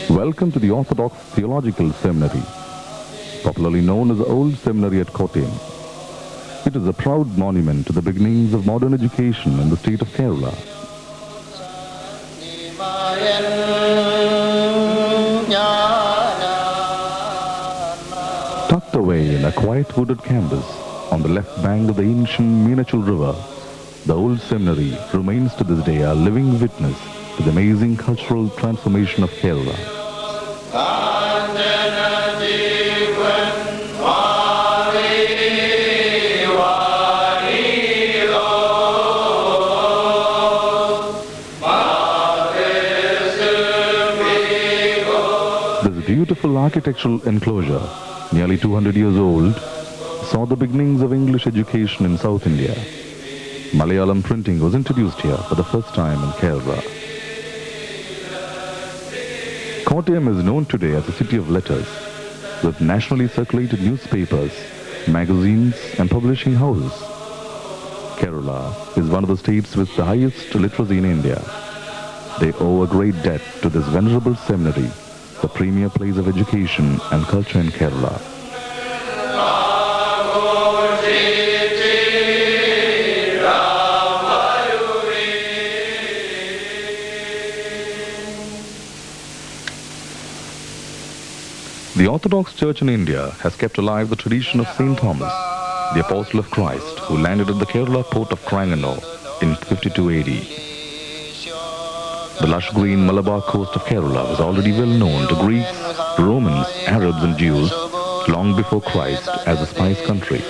Welcome to the Orthodox Theological Seminary, popularly known as the Old Seminary at Kurian. It is a proud monument to the beginnings of modern education in the state of Kerala. Tucked away in a quiet wooded campus on the left bank of the ancient Meenachal River, the Old Seminary remains to this day a living witness to the amazing cultural transformation of Kerala. This beautiful architectural enclosure, nearly 200 years old, saw the beginnings of English education in South India. Malayalam printing was introduced here for the first time in Kerala. Kottayam is known today as a city of letters, with nationally circulated newspapers, magazines and publishing houses. Kerala is one of the states with the highest literacy in India. They owe a great debt to this venerable seminary, the premier place of education and culture in Kerala. The Orthodox Church in India has kept alive the tradition of St. Thomas, the Apostle of Christ, who landed at the Kerala port of Trangano in 52 AD. The lush green Malabar coast of Kerala was already well known to Greeks, Romans, Arabs and Jews long before Christ as a spice country.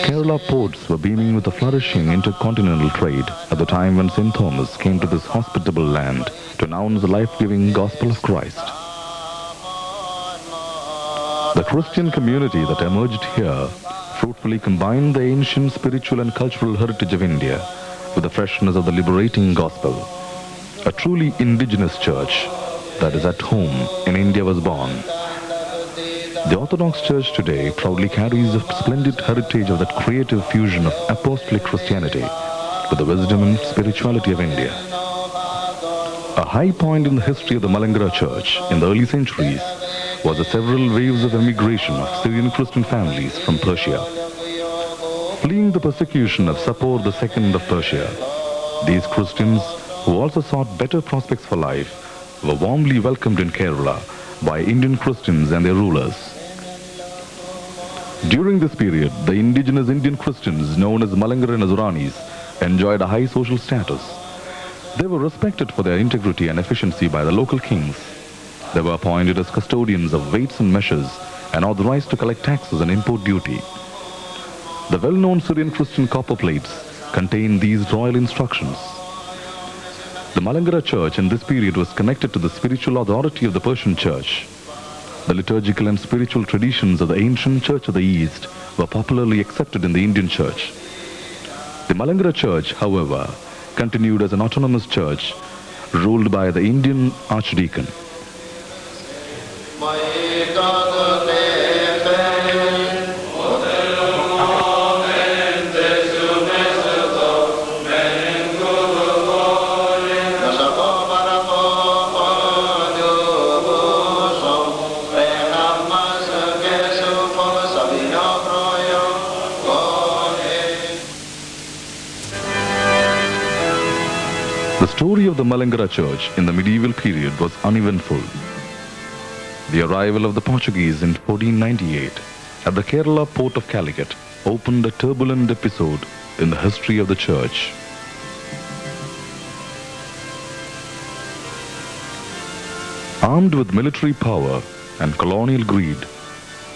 Kerala ports were beaming with a flourishing intercontinental trade at the time when St. Thomas came to this hospitable land to announce the life-giving gospel of Christ. The Christian community that emerged here fruitfully combined the ancient spiritual and cultural heritage of India with the freshness of the liberating gospel. A truly indigenous church that is at home in India was born. The Orthodox Church today proudly carries a splendid heritage of that creative fusion of apostolic Christianity with the wisdom and spirituality of India. A high point in the history of the Malankara Church in the early centuries was the several waves of emigration of Syrian Christian families from Persia. Fleeing the persecution of Sapor II of Persia, these Christians, who also sought better prospects for life, were warmly welcomed in Kerala by Indian Christians and their rulers. During this period, the indigenous Indian Christians known as Malankara and Azuranis enjoyed a high social status. They were respected for their integrity and efficiency by the local kings. They were appointed as custodians of weights and measures and authorized to collect taxes and import duty. The well-known Syrian Christian copper plates contain these royal instructions. The Malankara Church in this period was connected to the spiritual authority of the Persian Church. The liturgical and spiritual traditions of the ancient Church of the East were popularly accepted in the Indian Church. The Malankara Church, however, continued as an autonomous church ruled by the Indian Archdeacon. The story of the Malankara Church in the medieval period was uneventful. The arrival of the Portuguese in 1498 at the Kerala port of Calicut opened a turbulent episode in the history of the church. Armed with military power and colonial greed,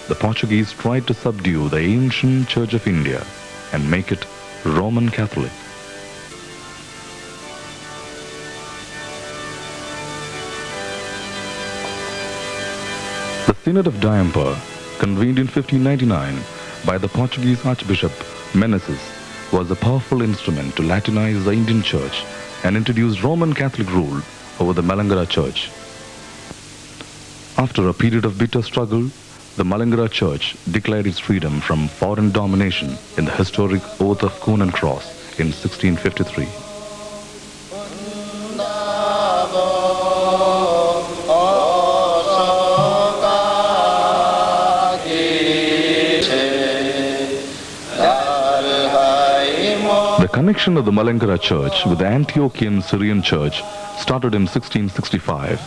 the Portuguese tried to subdue the ancient Church of India and make it Roman Catholic. The Synod of Diamper, convened in 1599 by the Portuguese Archbishop Meneses, was a powerful instrument to Latinize the Indian Church and introduce Roman Catholic rule over the Malankara Church. After a period of bitter struggle, the Malankara Church declared its freedom from foreign domination in the historic Oath of Coon and Cross in 1653. The connection of the Malankara Church with the Antiochian Syrian Church started in 1665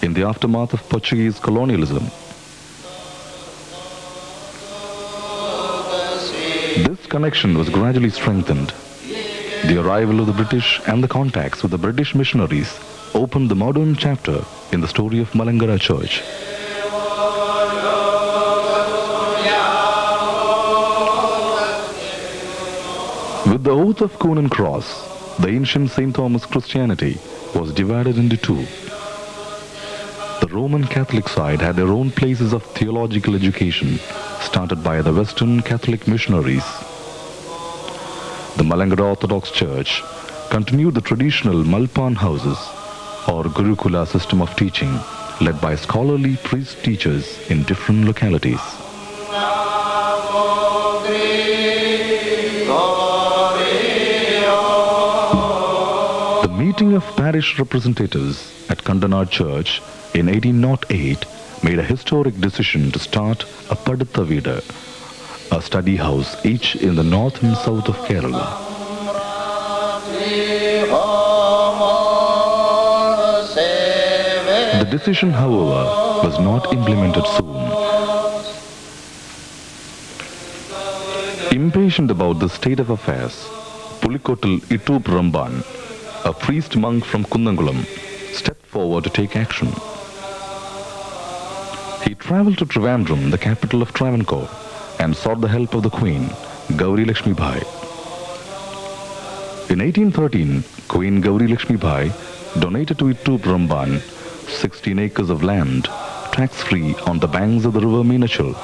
in the aftermath of Portuguese colonialism. This connection was gradually strengthened. The arrival of the British and the contacts with the British missionaries opened the modern chapter in the story of Malankara Church. With the Oath of Coon and Cross, the ancient St. Thomas Christianity was divided into two. The Roman Catholic side had their own places of theological education started by the Western Catholic missionaries. The Malankara Orthodox Church continued the traditional Malpan houses or Gurukula system of teaching led by scholarly priest teachers in different localities. The meeting of parish representatives at Kandanad Church in 1808 made a historic decision to start a Padutha Vida, a study house each in the north and south of Kerala. The decision, however, was not implemented soon. Impatient about the state of affairs, Pulikottil Ittup Ramban, a priest monk from Kundangulam, stepped forward to take action. He travelled to Trivandrum, the capital of Travancore, and sought the help of the Queen, Gauri Lakshmi Bai. In 1813, Queen Gauri Lakshmi Bai donated to Ittup Ramban 16 acres of land, tax-free on the banks of the river Meenachal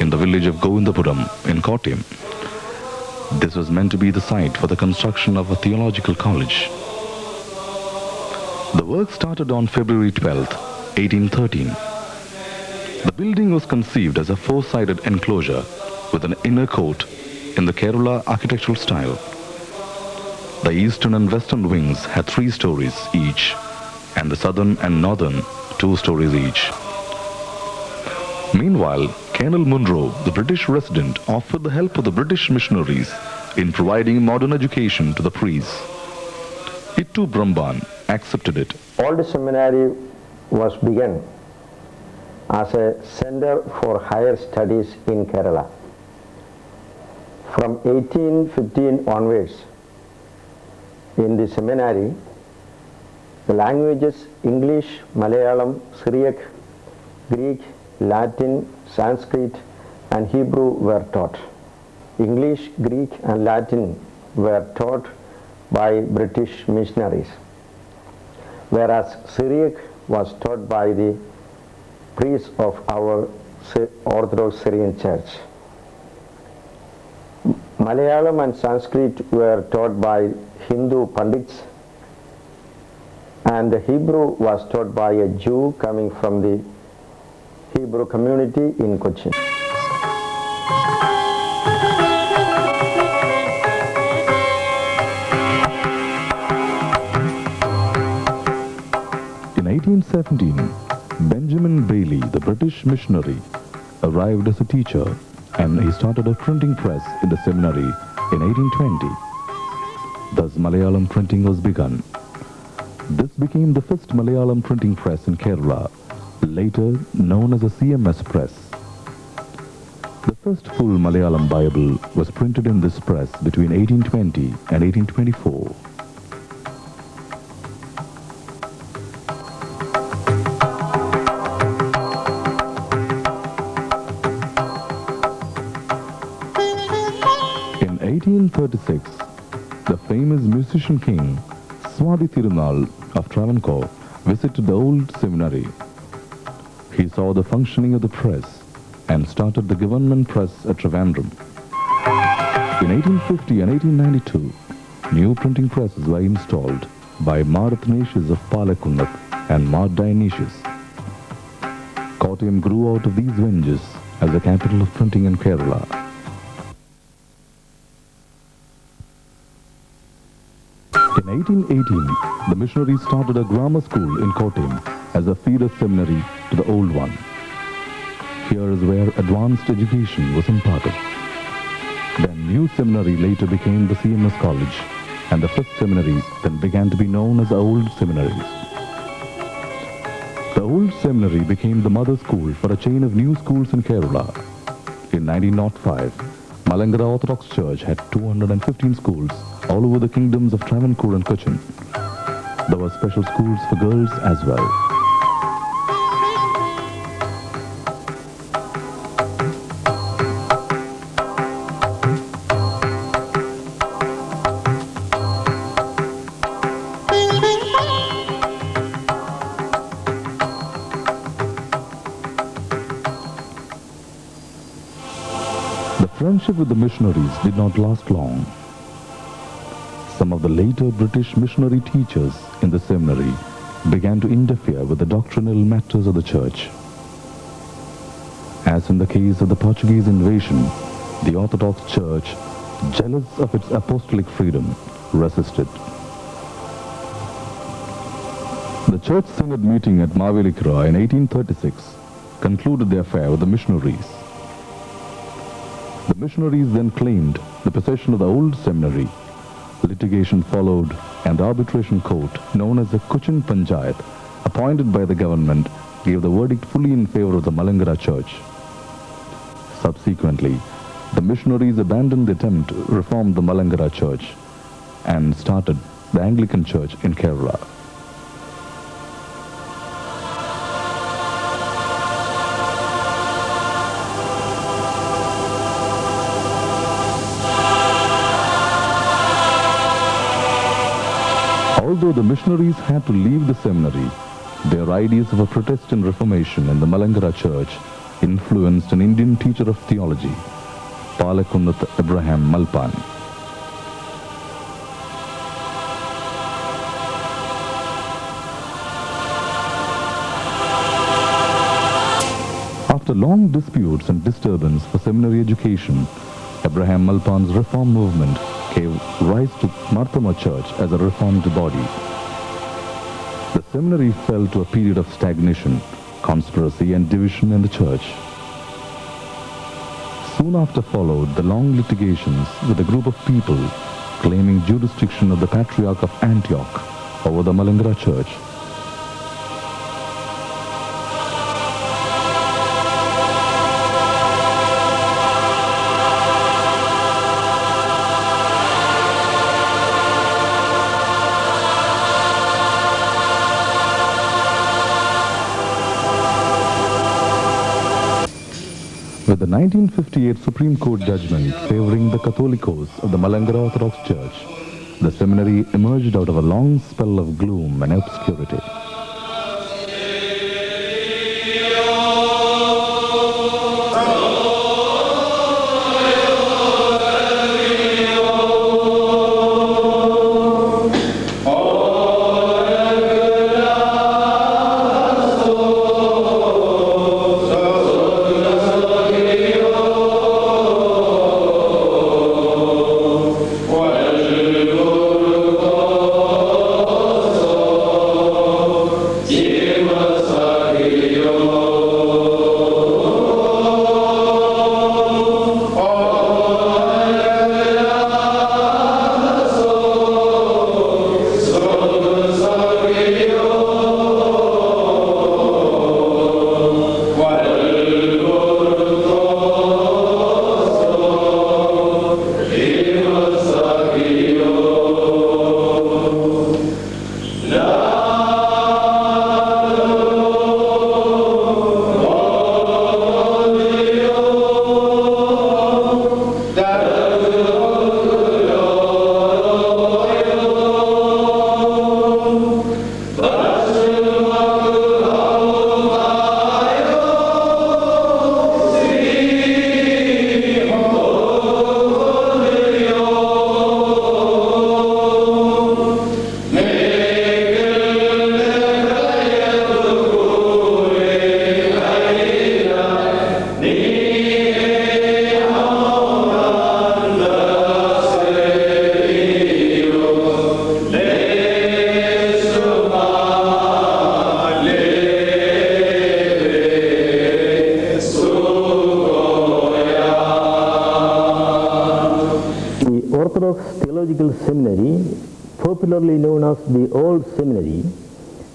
in the village of Govindapuram in Kottayam. This was meant to be the site for the construction of a theological college. The work started on February 12, 1813. The building was conceived as a four-sided enclosure with an inner court in the Kerala architectural style. The eastern and western wings had 3 stories each, and the southern and northern 2 stories each. Meanwhile, Colonel Munro, the British resident, offered the help of the British missionaries in providing modern education to the priests. Ittup Ramban accepted it. Old Seminary was begun as a center for higher studies in Kerala. From 1815 onwards, in the seminary, the languages English, Malayalam, Syriac, Greek, Latin, Sanskrit and Hebrew were taught. English, Greek and Latin were taught by British missionaries, whereas Syriac was taught by the priests of our Orthodox Syrian Church. Malayalam and Sanskrit were taught by Hindu Pandits, and the Hebrew was taught by a Jew coming from the Hebrew community in Cochin. In 1817, Benjamin Bailey, the British missionary, arrived as a teacher, and he started a printing press in the seminary in 1820. Thus Malayalam printing was begun. This became the first Malayalam printing press in Kerala, later known as a CMS press. The first full Malayalam Bible was printed in this press between 1820 and 1824. In 1836, the famous musician king Swati Thirunal of Travancore visited the old seminary. He saw the functioning of the press and started the government press at Trivandrum. In 1850 and 1892, new printing presses were installed by Mar Athanasius of Palakundak and Mar Dionysius. Kottayam grew out of these ventures as the capital of printing in Kerala. In 1818, the missionaries started a grammar school in Kottayam as a feeder seminary to the old one. Here is where advanced education was imparted. The new seminary later became the CMS College, and the first seminary then began to be known as the Old Seminary. The Old Seminary became the mother school for a chain of new schools in Kerala. In 1905, Malankara Orthodox Church had 215 schools all over the kingdoms of Travancore and Cochin. There were special schools for girls as well. The friendship with the missionaries did not last long. Some of the later British missionary teachers in the seminary began to interfere with the doctrinal matters of the church. As in the case of the Portuguese invasion, the Orthodox Church, jealous of its apostolic freedom, resisted. The Church Synod meeting at Mavelikara in 1836 concluded the affair with the missionaries. The missionaries then claimed the possession of the old seminary. Litigation followed, and the arbitration court, known as the Cochin Panchayat, appointed by the government, gave the verdict fully in favor of the Malankara Church. Subsequently, the missionaries abandoned the attempt to reform the Malankara Church and started the Anglican Church in Kerala. Although the missionaries had to leave the seminary, their ideas of a Protestant Reformation in the Malankara Church influenced an Indian teacher of theology, Palakunnath Abraham Malpan. After long disputes and disturbance for seminary education, Abraham Malpan's reform movement gave rise to Marthama Church as a reformed body. The seminary fell to a period of stagnation, conspiracy and division in the church. Soon after followed the long litigations with a group of people claiming jurisdiction of the Patriarch of Antioch over the Malankara Church. With the 1958 Supreme Court judgment favoring the Catholicos of the Malankara Orthodox Church, the seminary emerged out of a long spell of gloom and obscurity. Orthodox Theological Seminary, popularly known as the Old Seminary,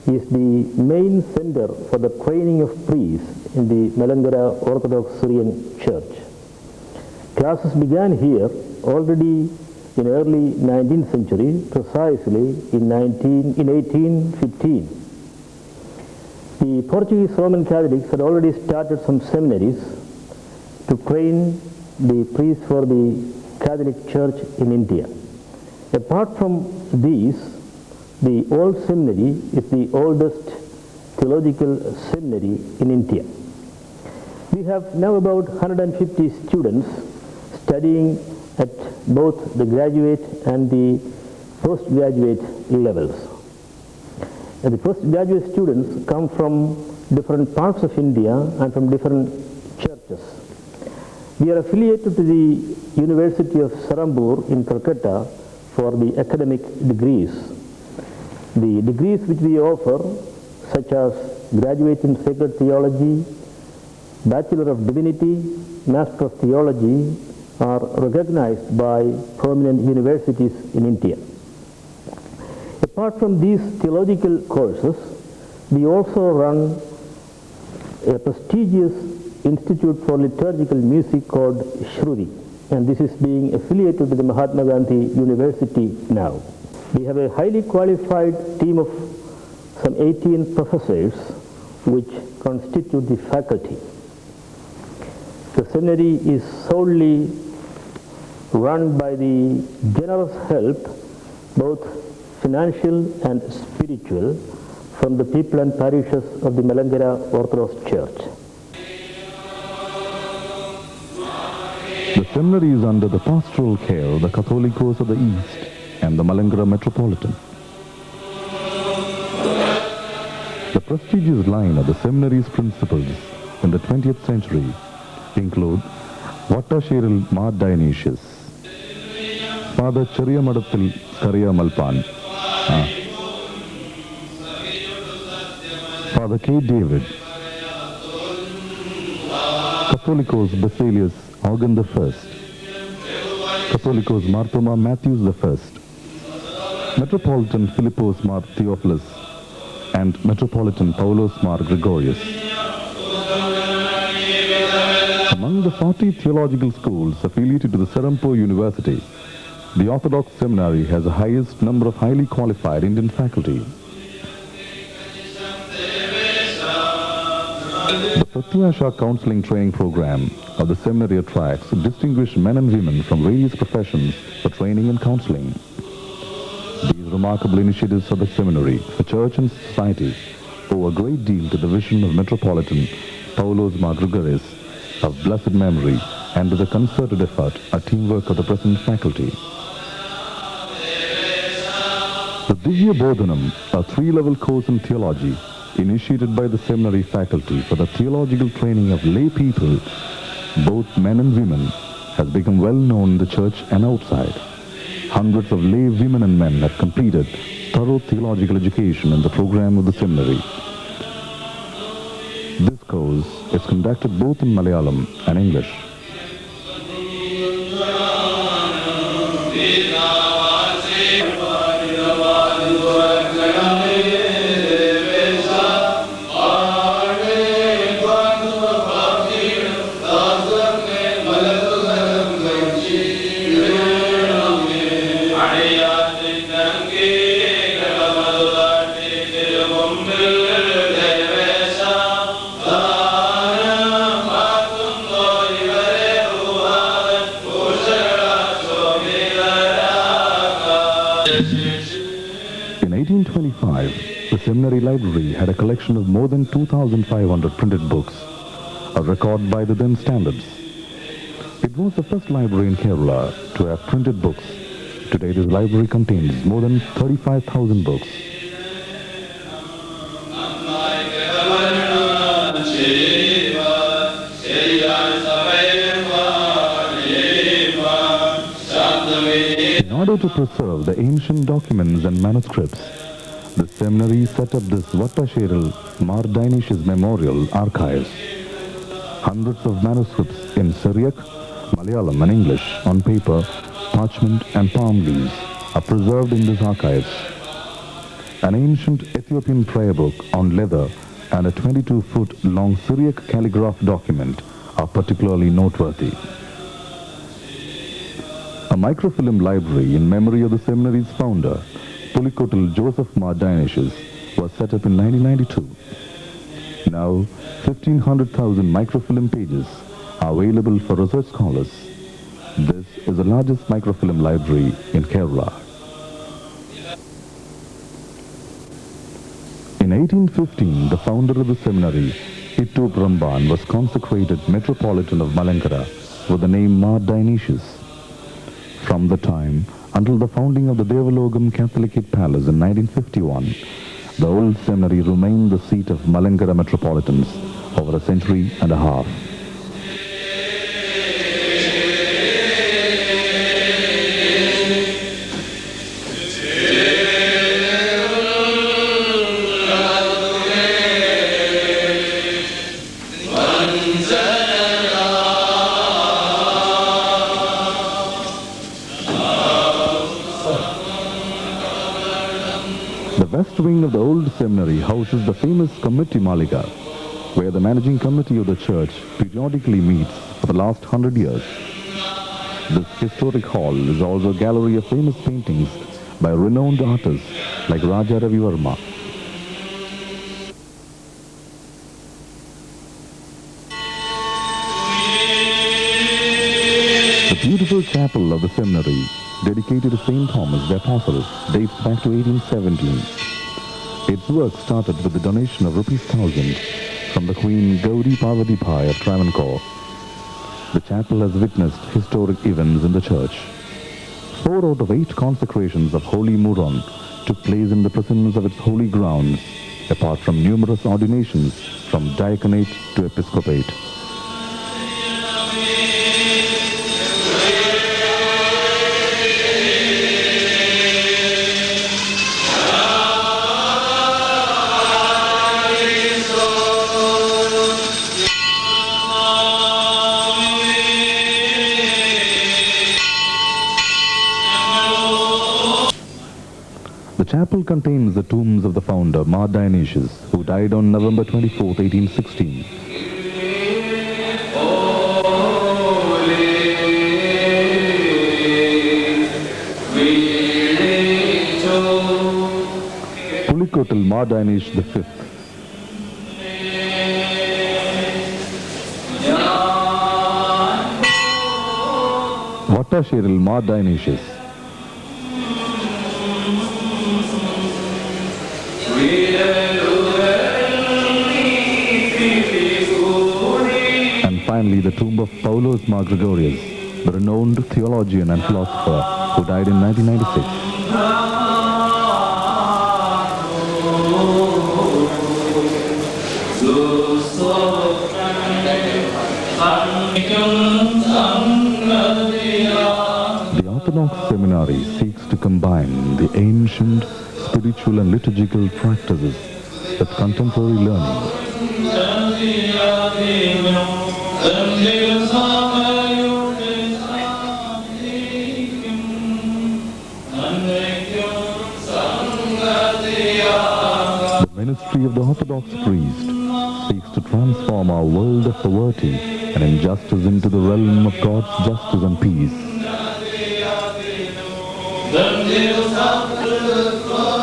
is the main center for the training of priests in the Malankara Orthodox Syrian Church. Classes began here already in early 19th century, precisely in 1815. The Portuguese Roman Catholics had already started some seminaries to train the priests for the Catholic Church in India. Apart from these, the Old Seminary is the oldest theological seminary in India. We have now about 150 students studying at both the graduate and the postgraduate levels. And the postgraduate students come from different parts of India and from different churches. We are affiliated to the University of Serampore in Calcutta for the academic degrees. The degrees which we offer, such as Graduate in Sacred Theology, Bachelor of Divinity, Master of Theology, are recognized by prominent universities in India. Apart from these theological courses, we also run a prestigious institute for liturgical music called Shruti, and this is being affiliated with the Mahatma Gandhi University now. We have a highly qualified team of some 18 professors which constitute the faculty. The seminary is solely run by the generous help, both financial and spiritual, from the people and parishes of the Malankara Orthodox Church. The seminary is under the pastoral care of the Catholicos of the East and the Malankara Metropolitan. The prestigious line of the seminary's principals in the 20th century include Vattasheril Mar Dionysius, Father Cheriamadathil Kariya Malpan, Father K. David, Catholicos Basilius Organ I, Catholicos Marthoma Matthews I, Metropolitan Philippos Mar Theophilus, and Metropolitan Paulos Mar Gregorius. Among the 40 theological schools affiliated to the Serampore University, the Orthodox Seminary has the highest number of highly qualified Indian faculty. The Pratyasha Counseling Training Program of the seminary attracts distinguished men and women from various professions for training and counseling. These remarkable initiatives of the seminary for church and society owe a great deal to the vision of Metropolitan Paulos Mar Gregorius of blessed memory and to the concerted effort and teamwork of the present faculty. The Divya Bodhanam, a three-level course in theology, initiated by the seminary faculty for the theological training of lay people, both men and women, has become well known in the church and outside. Hundreds of lay women and men have completed thorough theological education in the program of the seminary. This course is conducted both in Malayalam and English. In 1825, the seminary library had a collection of more than 2,500 printed books, a record by the then standards. It was the first library in Kerala to have printed books. Today, this library contains more than 35,000 books. In order to preserve the ancient documents and manuscripts, the seminary set up this Vattasheril Mar Dionysius Memorial Archives. Hundreds of manuscripts in Syriac, Malayalam and English on paper parchment and palm leaves are preserved in these archives. An ancient Ethiopian prayer book on leather and a 22-foot long Syriac calligraph document are particularly noteworthy. A microfilm library in memory of the seminary's founder, Pulikotil Joseph Mar Dionysius, was set up in 1992. Now, 1,500,000 microfilm pages are available for research scholars. This is the largest microfilm library in Kerala. In 1815, the founder of the seminary, Ittur Ramban, was consecrated Metropolitan of Malankara with the name Mar Dionysius. From the time until the founding of the Devalogam Catholicate Palace in 1951, the old seminary remained the seat of Malankara metropolitans over a century and a half. The west wing of the old seminary houses the famous Committee Malika, where the managing committee of the church periodically meets for the last 100 years. This historic hall is also a gallery of famous paintings by renowned artists like Raja Ravi Verma. The beautiful chapel of the seminary, dedicated to St. Thomas the Apostle, dates back to 1817. Its work started with the donation of ₹1,000 from the Queen Gauri Parvati Bhai of Travancore. The chapel has witnessed historic events in the church. 4 out of 8 consecrations of Holy Muron took place in the presence of its holy grounds, apart from numerous ordinations from diaconate to episcopate. The chapel contains the tombs of the founder, Mar Dionysius, who died on November 24, 1816. Pulikotil Mar Dionysius V. Vattasheril Mar Dionysius. And finally, the tomb of Paulos Mar Gregorius, the renowned theologian and philosopher who died in 1996. The Orthodox Seminary seeks to combine the ancient spiritual and liturgical practices with contemporary learning. The ministry of the Orthodox priest seeks to transform our world of poverty and injustice into the realm of God's justice and peace.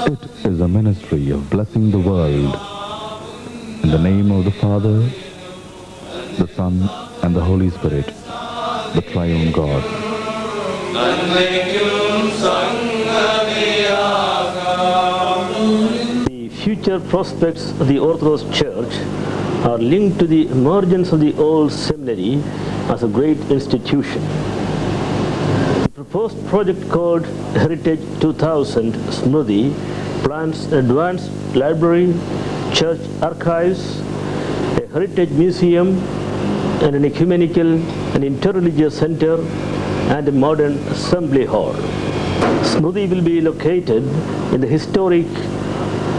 It is a ministry of blessing the world in the name of the Father, the Son, and the Holy Spirit, the Triune God. The future prospects of the Orthodox Church are linked to the emergence of the old seminary as a great institution. The proposed project called Heritage 2000 Smriti plans an advanced library, church archives, a heritage museum, and an ecumenical and interreligious center, and a modern assembly hall. Smriti will be located in the historic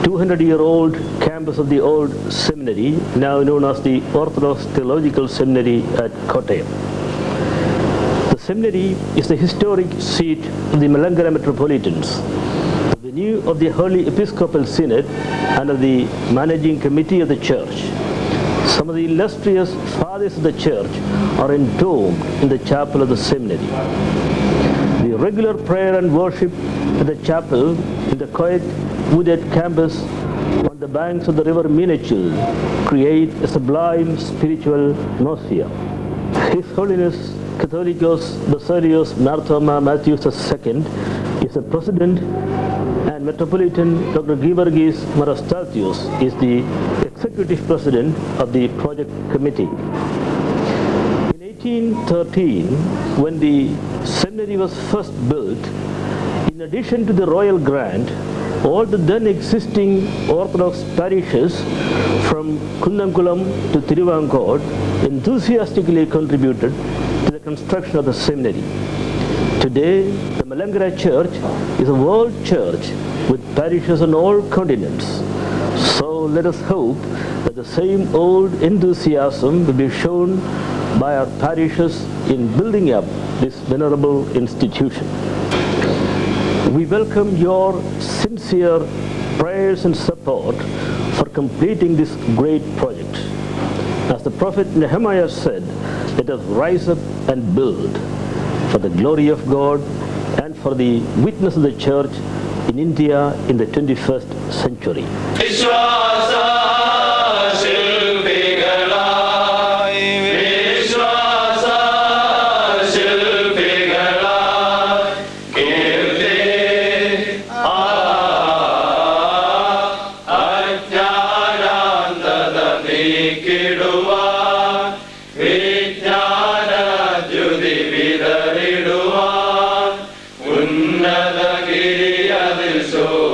200-year-old campus of the old seminary, now known as the Orthodox Theological Seminary at Kottayam. The seminary is the historic seat of the Malangara Metropolitans, the venue of the Holy Episcopal Synod under the managing committee of the church. Some of the illustrious fathers of the church are entombed in the chapel of the seminary. The regular prayer and worship at the chapel in the quiet wooded campus on the banks of the river Meenachil create a sublime spiritual atmosphere. His Holiness Catholicos Basilios Marthoma Matthews II is the president, and Metropolitan Dr. Georgis Marastatios is the executive president of the project committee. In 1813, when the seminary was first built, in addition to the royal grant, all the then existing Orthodox parishes from Kunnamkulam to Thiruvankod enthusiastically contributed to the construction of the seminary. Today, the Malangara Church is a world church with parishes on all continents. So let us hope that the same old enthusiasm will be shown by our parishes in building up this venerable institution. We welcome your sincere prayers and support for completing this great project. As the prophet Nehemiah said, let us rise up and build for the glory of God and for the witness of the church in India in the 21st century. So